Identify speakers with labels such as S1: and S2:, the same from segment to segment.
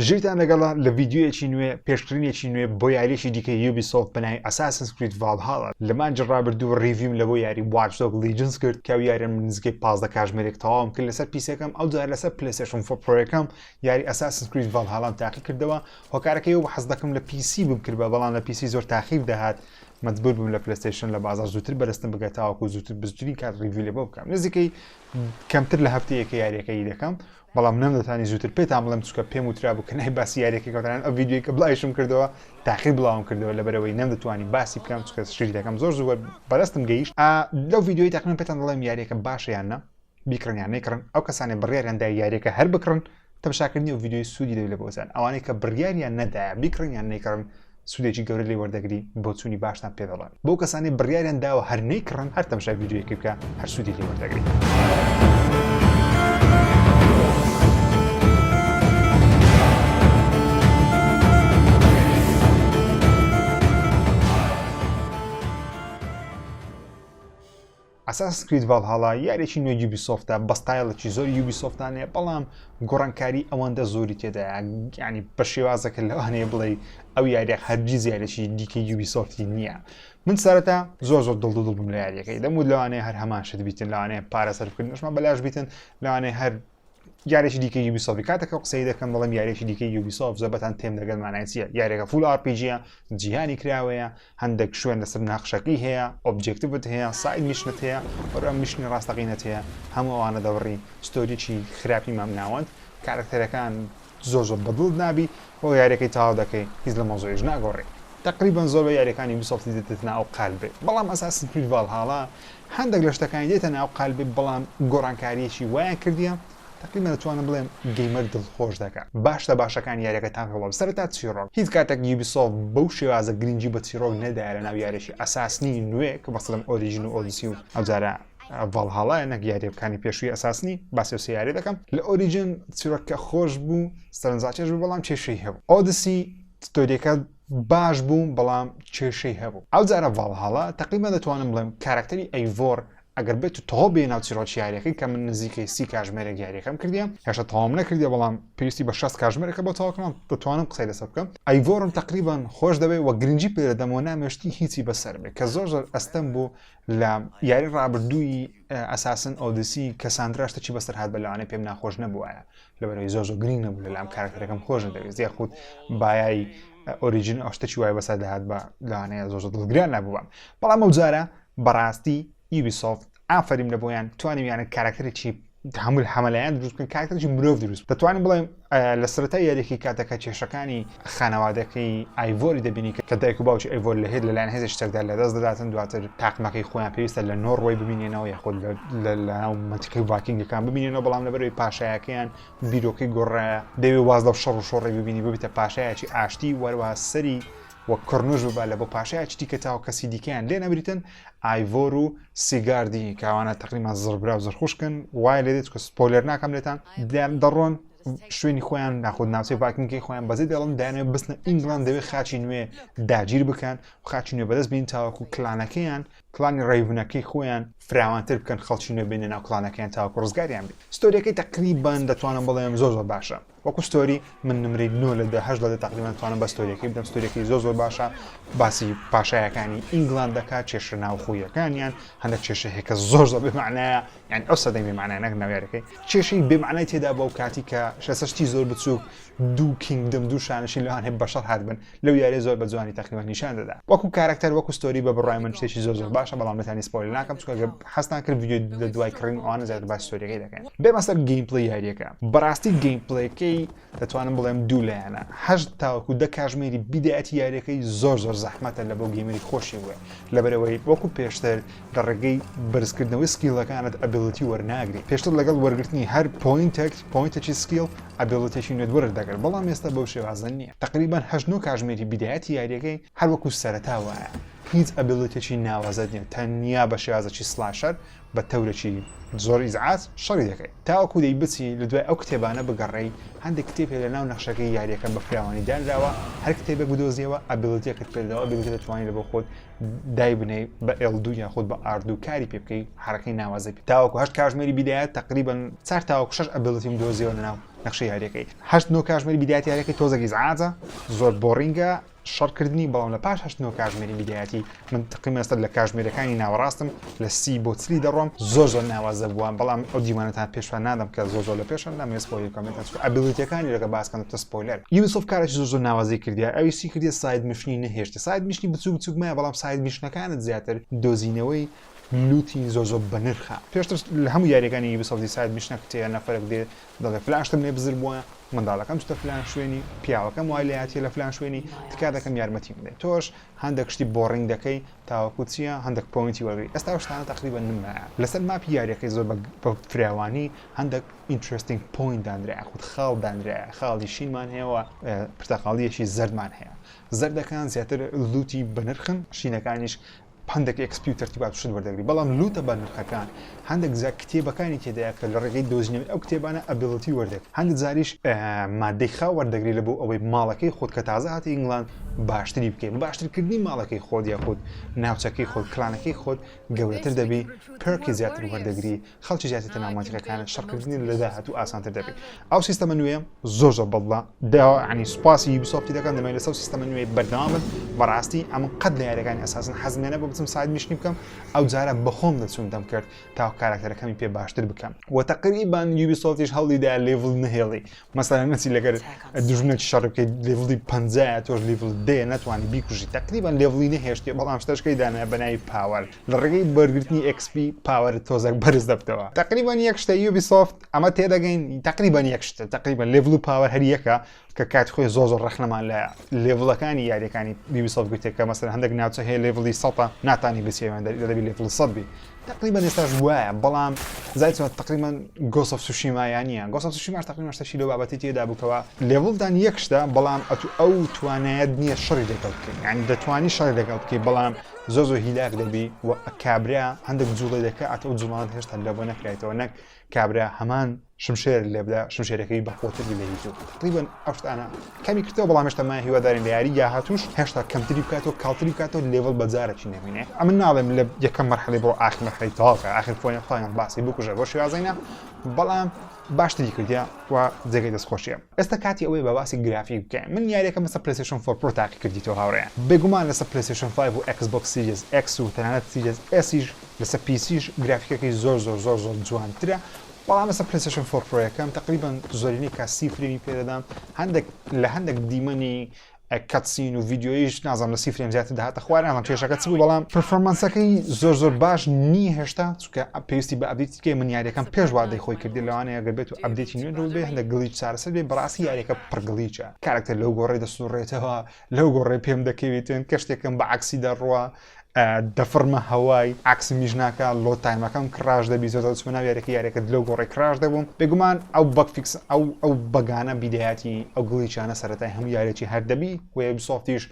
S1: ژێرتان لەگەڵا لە ڤیددیوەیەکی نوێ پێشترینێکی نوێ بۆ یاریێکی دیکە یوبیسۆفت بەناوی Assassin's Creed Valhalla لە مانجی ڕابردوو ڕیڤیم لە بۆ یاری Watch Dogs Legion کرد کە یاریان نزیکەی 15 کاتژمێرێک تەواوم کرد لەسەر پیسەکەم ئەو جار لەسەر PlayStation 4 Pro-یەکەم یاری Assassin's Creed Valhalla تاقی کردەوە هۆکارەکەی بە حەز دەکەم لە PC بکرد بەڵام لە PC زۆر تاخیر دەهات مجبور بووم لە PlayStation لە بازار زووتر بەرزتم بگە تاوەکو زووترین کات ریڤیو لێ بۆ بکەم نزیکەی کەمتر لە هەفتەیەکە یاریەکەی دەکەم بەڵام نەمدەتانی زووتر پێتان بڵێم چکە پێم وترا بوو کە نای باسی یاریەکەی کەوتان ئەو ڤیدیۆیکە بڵایشم کردەوە تاخیر بڵاوم کردەوە لەبەرەوەی نەمدەتوانی باسی بکەم چکە شیری دەکەم زۆر زووە بەدەستم گەیشت لەو ڤیدیۆی تقریباً پێتان دەڵێم یاریەکە باشە یان نە بیکڕن یان نەیکڕن ئەو کەسانێ بڕیاریان دای یاریەکە هەر بکڕن تەماشاکردنی ئەو ڤیدیۆی سوودی دەوێت لە بۆسان ئەوانەی کە بڕیاریان نەدایە بیکڕن یان نەیکڕن سوودێکی گەورە لێ وەردەگری بۆ چوونی باشتان پێ دەڵێن بۆ کەسانی بڕیاریان داوە هەر نەیکڕن هەر تەماشای ڤیدیۆیەکی بکە هەر سوودی لێ وەردەگری Assassin's Creed Valhalla یاریێکی نوێ یوبیسۆفتە بە ستایڵێکی زۆر یوبیسۆفتانەیە بەڵام گۆڕانکاری ئەوەندە زۆری تێدایە یعنی بە شێوازەکە لەوانەیە بڵێ ئەو یاریە هەرگیز یاریێکی دیکەی یوبیسۆفتی نییە من سەرەتا زۆر دڵ بووم لە یاریەکەی دەمود لەوانەیە هەر هەمان شت بیتن لەوانەیە پارە سەرفکردنشمان بەلاش بیتن لەوانەیە هەر یاریێکی دیکە یوبیسۆفتی کاتێکە قسەی دەکەم بەڵام یاریێکی دیکەی یوبیسۆفت زۆربەتان تێم دەگەن مانای چییە یاریەکە فول ئاڕپیجیە جیهانی کراوەیە هەندێک شوێن لەسەر ناخشەکەی هەیە ئۆبجێکتیڤت هەیە ساید میشنت هەیە وەرە میشنی ڕاستەقینەت هەیە هەموو ئەوانە دەوڕی ستۆریکی خراپی مام ناوەند کارکتەرەکان زۆر بەدڵ نابی بۆ یاریەکەی تاوا دەکەی هیچ لە مۆزۆیش ناگۆڕێ تقریبا زۆر بە یاریەکانی یوبیسۆفتی دێتە ناو قالبێ بەڵام Assassin's Creed Valhalla هەندێک لە شتەکانی دێتە ناو قالبێ بەڵام گۆڕانکاریەکی وایە کردیە تقریبا دەتوانم بڵێم گەیمەر دڵخۆش دەکات باشەکان یاریەکەتان هەڵام سەرەتا چیرۆک هیچ کاتێک یوبیسۆفت بەو شێوازە گرنگی بە چیرۆک نەدایە لە ناو یاریێکی ئەساسنی نوێ کە بەسەڵم ئۆریژین و ئۆدیسی و ئەوجارە Valhalla نەک یاریەکانی پێشووی ئەساسنی باسی و سیاری دەکەم لە ئۆریژین چیرۆکە خۆش بوو سەرنجاچێش بوو بەڵام کێشەی هەبوو ئۆدیسی ستۆریەکە باش بوو بەڵام کێشەی هەبوو ئەوجارە Valhalla تقریبا دەتوانم بڵێم کارکتەری ئەیڤۆر ئەگەر بێت و تەواو بێ ناو چیرۆکی یاریەکەی کە من نزیکەی 30 کاتژمێرێک یاریەکەم کردیە هێشتا تەواو نەکردیە بەڵام پێویستی بە 60 کاتژمێرێکە بۆ تەواوکەم دەتوانم قسەی لەسەر بکەم ئەیڤۆرم تقریبا خۆش دەبێت وە گرنگی پێ دەدەم و نامێشتی هیچی بەسەر بێت کە زۆر ئەستەم بوو لە یاری ڕابردووی ئەساسن ئۆدیسی کە ساندرا شتێکی بەسەر هات بە لەوانەیە پێم ناخۆش نەبووایە لەبەرەوەی زۆر گرنگ نەبوو لەلام کارکتەرەکەم خۆش نەدەوێت زیاتر بایایی ئۆریژین ئەو شتێکی وای بەسەر دەهات بە لەوانەیە زۆر دڵگران نەبووە بەڵام ئەو جارە بەڕاستی یوبیسۆفت ئافرین لە بۆیان توانیم یانە کارکتەرێکی هەموو هەمەلایەن دروست بکەن کارکتەرێکی مرۆڤ دروست دەتوانین بڵێم لە سەرەتای یاریەکەی کاتەکە کێشەکانی خانەوادەکەی ئایڤۆری دەبینی کە دایک و باوکی ئایڤۆر لە هێد لەلایەن هێزی شتێکدا لەدەست دەداتن دواتر تاقمەکەی خۆیان پێویستە لە نۆڕۆی ببینێنەوە یاخۆ لە ناو مەتیقی ڤایکینگەکان ببینێنەوە بەڵام لەبەرەوەی پاشایەکەیان بیرۆکەی گۆڕایە دەوێت واز لەو شەڕ و شۆڕی ببینی ببیتە پاشایەکی ئاشتی وەروە سەری وە کڕنوژ ببا لە بۆ پاشایەکی دیکە تاوە کەسی دیکەیان لێ نەبریتن ئایڤۆر و سیگاردی کاوانە تقریبا زڕبرا و زرخوشکن وای لێ دێت کە سپۆیلەر ناکەم لێتان دەڕۆن شوێنی خۆیان ناخود ناوچەی ڤایکینگەکەی خۆیان بەزێ دەڵم دایانەوێت بستنە ئینگڵاند دەوێت خاچی نوێ داگیر بکەن و خاچی نوێ بەدەست بین تاوەکو کلانەکەیان کلانی ڕێڤونەکەی خۆیان فراوانتر بکەن خەڵکی نوێ بینە ناو کلانەکەیان تاوەکو ڕزگاریان بێت ستۆریەکەی تقریبا دەتوانم بڵێم زۆر باشە وەکو ستۆری من نمرەی 9 لە 10 تقریبا دەتوانم بە ستۆریەکەی بدەم ستۆریەکەی زۆر باشە باسی پاشایەکانی ئینگڵاند دەکات کێشە ناوخۆیەکانیان هەندێک کێشە هەیە کە زۆر بێمانایە یعنی ئەو سەدەی بێمانای نەک ناویارەکەی کێشەی بێمانای تێدا بەو کاتی کە شەسەشتی زۆر بچووک دوو کینگدم دوو شانشی لەوان هەیە بەشەر هاتبن لەو یاری زۆر بە جوانی تقریبا نیشان دەدا وەکو کارکتەر وەکو ستۆری بە بڕای من شتێکی زۆر باشە بەڵام نەتانی سپۆیلەر ناکەم چونکە حەستان کرد ڤیدیۆ لە دوای کڕین ئەوانە زیاتر باس ستۆریەکەی دەکەن بێمە سەر گەیمپڵەی یاریەکە بەڕاستی گەیمپڵەیەکەی دەتوانم بڵێم دوو لایەنە هەشت تاوەکو 10 کاتژمێری بیدایەتی یاریەکەی زۆر زەحمەتە لە بۆ گەیمەری خۆشی وێ لەبەرەوەی وەکو پێشتر لە ڕێگەی بەرزکردنەوەی سکیلەکانت ئەبیلیتی وەرناگری پێشتر لەگەڵ وەرگرتنی هەر پۆینتێکی سکیل ئەبیلیتیشی نوێت وەردەگرێت بەڵام ئێستا بەو شێوازە نییە تقریبا 8 کاتژمێری بیدایەتی یاریەکەی هەر وەکو سەرەتا وایە هیچ ئەبیلیتێکی ناوازە نیە تەنیا بە شێوازێکی سلاشەر بە تەورێکی زۆر ئیزعاج شەڕی دەکەیت تاوەکو دەی بچی لە دوای ئەو کتێبانە بگەڕێی هەندێک کتێب لە ناو نەخشەکەی یاریەکە بە فراوانی دانراوە هەر کتێبێک بدۆزیەوە ئەبیلیتێکت پێداوە ئەبیلیتێ دەتوانیت لە بۆ خۆت دای بنێ بە L2 یان خۆت بە R2 کاری پێ بکەی حرەکەی ناوازە تاوەکو 8 کاتژمێری بیدایەت تقریبا 4 تاوەکو 6 ئەبیلیتیم دۆزیەوە لە ناو نەخشە یاریەکەی 8 کاتژمێری بیدایەتی یاریەکەی تۆزێکی زعاجە زۆر بۆڕینگە شەڕکردنی بەڵام لە پاش 8 کاتژمێری بیدایەتی من تقریبا ئێستا لە کاتژمێرەکانی ناوەڕاستم لە 30 بۆ 30 دەڕۆم زۆر ناوازە بووە بەڵام ئەو دیوانەتان پێشوان نادەم کە زۆر لە پێشان نامێ سپۆیلەر کۆمنتان ئەبیلیتیەکانی لەگە باسکەن تە سپۆیلەر یوبیسۆفت کارێکی زۆر ناوازی کردیا ئەویسی کردی ساید مشنی نەهێشتە ساید مشنی بچوک مایە بەڵام ساید میشنەکانت زیاتر دۆزینەوەی لوتی زۆر بەنرخە پێشتر لە هەموو یاریەکانی یوبیسۆفتی ساید میشنەکە تێ نەفرێک دێ دەڵێ فلاشتم لێ بزر بووە منداڵەکەم چتە فلان شوێنی پیاوەکەم وای لایەتی لە فلان شوێنی تکا دەکەم یارمەتی بدەیت تۆش هەندێک شتی بۆڕینگ دەکەی تاوەکو چییە هەندێک پۆینتی وەرگری ئێستا شتانە تقریبا نمایە لەسەر ماپی یاریەکەی زۆر بە فراوانی هەندێک ئینترستینگ پۆینت دانرای خودت خاڵ دانرای خاڵی شینمان هەیەەوە پرتەقاڵیەشی زەردمان هەیە زەردەکان زیاتر لوتی بەنرخن شینەکانیش هەندێک ئەکسپی و تەرتیبات شت وەردەگری بەڵام لوتە بە نرخەکان هەندێک زیاد کتێبەکانی تێدایە کە لە ڕێگەی دۆزینەوەی ئەو کتێبانە ئەبیڵەتی وەردەگرێت هەندێک جاریش مادەی خاو وەردەگری لە بۆ ئەوەی ماڵەکەی خۆت کە تازە هاتی ئینگڵاند باشتری بکەیت باشترکردنی ماڵەکەی خۆت یا خۆت ناوچەکەی خۆت کلانەکەی خۆت گەورەتر دەبی پەرکی زیاتر وەردەگری خەڵکی زیاتر ناوماتیقەکانە شەڕکردنی لە داهاتوو ئاسانتر دەبێت ئەو سیستەمە نوێ زۆر بەڵە عنی سوپاسی یوبیسۆفتی دەکەن دەمەوێت لەسەر سیستەمە نوێ بەردەوامن بەڕاستی ئەمە قەت لە یاریەکانی ئەساسن حەزمێنە بۆ بچم ساید میشنی بکەم ئەو جارە بەخۆم دەچوون دەم کرد تا کارکتەرەکەمی پێ باشتر بکەم و تقریبا یوبیسۆفتیش هەڵیدا لێڤڵ نهێڵی مەسەلا نەچی لەگەر دژمنێکی شەڕ بکەیت لێڤڵی 50 تۆش لێڤڵ دێ ناتوانانی بیکوژی تقریبا لێڤڵی نەهێشتی بەڵام شتەشکەی دانایە بەناوی پاوەر لە ڕێگەی بەرگرتنی XP پاوەر تۆزێک بەرز دەبتەوە تقریبا یەک شتە یوبیسۆفت ئەمە تێدەگەین تقریبا یەک شتە تقریبا لێڤڵ و پاوەر هەر یەکە کە کات خۆی زۆر ڕەخنەمان لە لێڤڵەکانی یاریەکانی یوبیسۆفت گوتێکە مەسەلا هەندێک ناوچە هەیە لێڤڵی 100 ناتانی بچێوێن دەبی لێڤڵ 100 بی تقریبا ئێستاش وایە بەڵام زایتەوە تقریبا گۆست ئۆف سوشیمایان نییە گۆست ئۆف سوشیماش تقریبا شتێکی لەو بابەتی تێدا بووکەوە لێڤڵدان یەک شتە بەڵام ئەو توانایەت نییە شەڕی لەگەڵ بکەین یعنی دەتوانی شەڕی لەگەڵ بکەی بەڵام زۆر هیلاک دەبی و کابرا هەندێک جوڵی دەکە ئەتە ئەو جوڵانت هێشتا لەبۆ نەکرێتەوە نەک کابرا هەمان شمشێر لێبدا شمشێرەکەی بەخۆتری لە هیچوو تقریبا ئەو شتانە کەمی کردەوە بەڵام هێشتا ما هیوادارین لە یاری یا هاتووش هێشتا کەمتری بکاتەوە کاڵتری بکاتەوە لێڤڵ بەجارێکی نەبینێ ئەمە ناڵێم لە یەکەم مەرحەلەی بۆ ئاخر مەرحەلەی تەواوکە ئاخر فۆنی خۆیان باسی بکوژە بۆ شێوازەینە بەڵام باشتری کردیا و جێگەی دەستخۆشیە ئێستا کاتی ئەوەی بە باسی گرافیک بکەین من یاریەکەم لەسەر پلەیستیشن 4 پرۆ تاقی کردیتەوە هاوڕێیان بێگومان لەسەر پلەیستیشن 5 و Xbox Series X و تەنانەت Series S لەسەر PC گرافیکەکەی زۆر جوانترە بەڵام لەسەر پلەیستیشن 4 پرۆ یەکەم تقریبا زۆرینەی کاسی فریمی پێدەدام هەندێک دیمەنی کاتسین و ڤیدیۆیش نازانم لە 30 فریم زیاتر داهاتە خوارد نازانم کێشەکە چ بوو بەڵام پرفۆرمانسەکەی زۆر باش نی هێشتا چونکە پێویستی بە ئەپدێتی کەی من یاریەکەم پێش وادەی خۆی کردی لەوانەیە گەر بێت و ئەپدێتی نوێ بێ هەندێک گلیچ چارەسەر بێ بەڕاستی یاریەکە پڕگلیچە کارکتەر لەو گۆڕێ دەسوڕێتەوە لەو گۆڕێ پێم دەکەوێتن کە شتێکم بە عەکسی دەڕوە دەفرمە هەوای عکس میژناکە لۆ تایمەکەم کراژ دەبی زۆر چۆنا یاریەکە لەو گۆڕی کراژ دەبووم بێگومان ئەو بەکفیکس ئەو بەگانە بیدایەتی ئەو گلیچانە سەرەتای هەموو یاریەکی هەر دەبی و یوبیسۆفتیش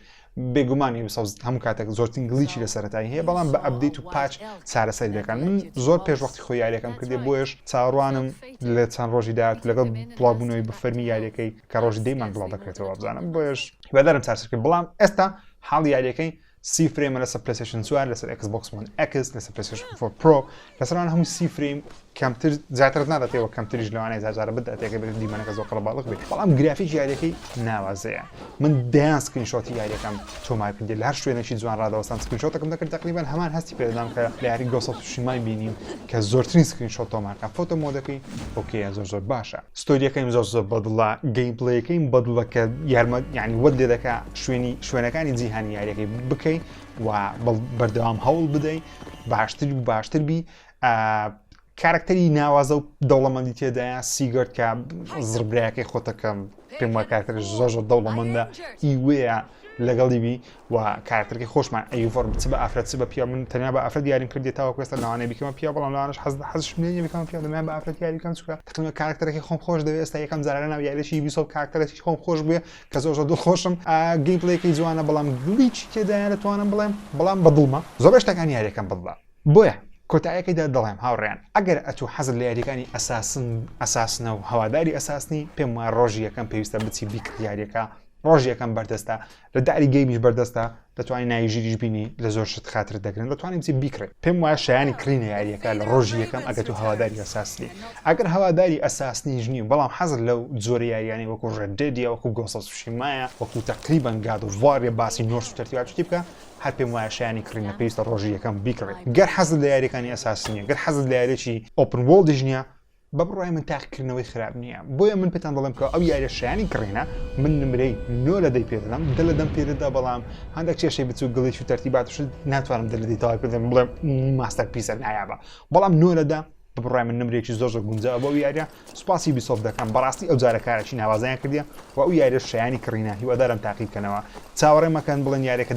S1: بێگومانی هەموو کاتێک زۆرترین گلیچی لە سەرەتایی هەیە بەڵام بە ئەپدێت و پاچ چارەسەر دەکەن من زۆر پێش وەختی خۆی یاریەکەم کردێ بۆیش چاڕوانم لە چەند ڕۆژی داهات لەگەڵ بڵاوبوونەوەی بە فەرمی یاریەکەی کە ڕۆژی دەیمان بڵاو دەکرێتەوە بزانم بۆیش هیوادارم چارەسەر کرد بەڵام ئێستا حاڵی یاریەکەی 30 فریم لەسەر پلەیستیشن 4 لەسەر Xbox One X لەسەر پلەیستیشن 4 Pro لەسەران هەموو 30 فریم کەمتر زیاتر نادەتەوە کەمتریش لەوانەیە زارجارە بداتێکە بێت دیمەنەکە زۆر قەڵەباڵغ بێت بەڵام گرافیک یاریەکەی ناوازەیە من دەیان سکرینشۆتی یاریەکەم تۆمار کردی لە هەر شوێنێکی جوان ڕادەوەستان سکرینشۆتەکەم دەکرد تقریبا هەمان هەستی پێدەدام کە لە یاری گۆست ئۆف سوشیمای بینیم کە زۆرترین سکرینشۆت تۆمارکە فۆتۆ مۆدەکەی ئۆکەیە زۆر باشە ستۆریەکەیم زۆر بەدڵە گەیمپڵەیەکەیم بەدڵە کە یارمە یعنی وەت لێ دەکا شوێنەکانی جیهانی یاریەکەی بکەی و بەردەوام هەوڵ بدەی باشتر بی کارکتەری ناوازە و دەوڵەمەندی تێدایە سیگەرت کە زربراکەی خۆتەکەم پێم وایە کارکتەرش زۆر دەوڵەمەندە ئیوەیە لەگەڵی بی و کارکتەرەکەی خۆشمان ئەیڤۆر چ بە ئافرەت چ بە پیا من تەنیا بە ئافرەت یاریم کردێتەوە کوێستە لەوانەیە بیکەمە پیا بەڵام لەوانەش حەزش نییە بیکەمە پیا دەمایە بە ئافرەت یاری بکەم چونکە تقریبا کارکتەرەکەی خۆم خۆش دەوێت ئێستا یەکەم جارە ناو یاریەکی یوبیسۆفت کارکتەرێکی خۆم خۆش بووە کە زۆر دڵخۆشم گەیمپڵەیەکی جوانە بەڵام گلیچی تێدایە دەتوانم بڵێم بەڵام بەدڵمە زۆر شتەکانی یاریەکەم بەدڵە بۆیە کۆتاییەکەیدا دەڵێم هاوڕێیان ئەگەر ئەتوو حەزت لە یاریەکانی ئەساسنە و هەواداری ئەساسنی پێم وایە ڕۆژی یەکەم پێویستە بچی بیکرد یاریەکە ڕۆژ یەکەم بەردەستە لە داری گەیمیش بەردەستە دەتوانین ناویژیریش بینی لە زۆر شت خاتر دەگرن دەتوانین چی بیکڕێت پێم وایە شایانی کڕینە یاریەکە لە ڕۆژی یەکەم ئەگە تو هەواداری ئەساسنی ئەگەر هەواداری ئەساسنیش نیە بەڵام حەزت لەو جۆرە یاریانی وەکو ڕێدێدیە وەکو گۆسەسوشیمایە وەکو تەقریبەن گاد و ڤارێ باسی نۆرس و تەرتیباتی بکە هەر پێم وایە شایانی کڕینە پێویستە ڕۆژی یەکەم بیکڕێت گەر حەزت لە یاریەکانی ئەساسی نیە گەر حەزت لە یاریێکی ئۆپن وۆڵدیش نییە بە بڕای من تاقیکردنەوەی خراپ نییە بۆیە من پێتان دەڵێم کە ئەو یاریە شایانی کڕینە من نمرەی 9 لە 10 پێدەدەم 10 لە 10 پێدەدا بەڵام هەندێک کێشەی بچوو گڵی و تەرتیباتش ناتوانم 10 لە 10 تەواوی پێدەم بڵێم ماستەر پیسە نایابە بەڵام 9 لە 10 بە بڕای من نمرێکی زۆر گونجاوە بۆ یاریە سوپاسی بیسۆف دەکەم بەڕاستی ئەو جارە کارێکی ناوازیان کردیە و ئەو یاریە شایانی کڕینە هیوادارم تاقی بکەنەوە چاوەڕێ مەکەن بڵێن یاریەکە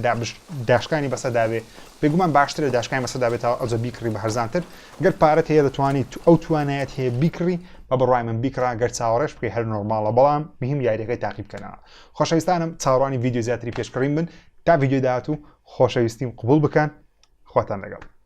S1: داشکانی بەسەدابێ بێگومان باشترە داشکانی بەسەدابێتەوە ئەوجە بیکڕی بە هەرزانتر گەر پارەت هەیە دەتوانیت ئەو توانایەت هەیە بیکڕی بە بڕای من بیکڕا گەر چاوەڕێش بکەی هەر نۆرماڵە بەڵام مهم یاریەکەی تاقی بکەنەوە خۆشەویستانم چاوەڕوانی ڤیدیۆ زیاتری پێشکڕین بن تا ڤیدیۆ داهاتوو خۆشەویستیم قبول بکەن خواتان لەگەڵ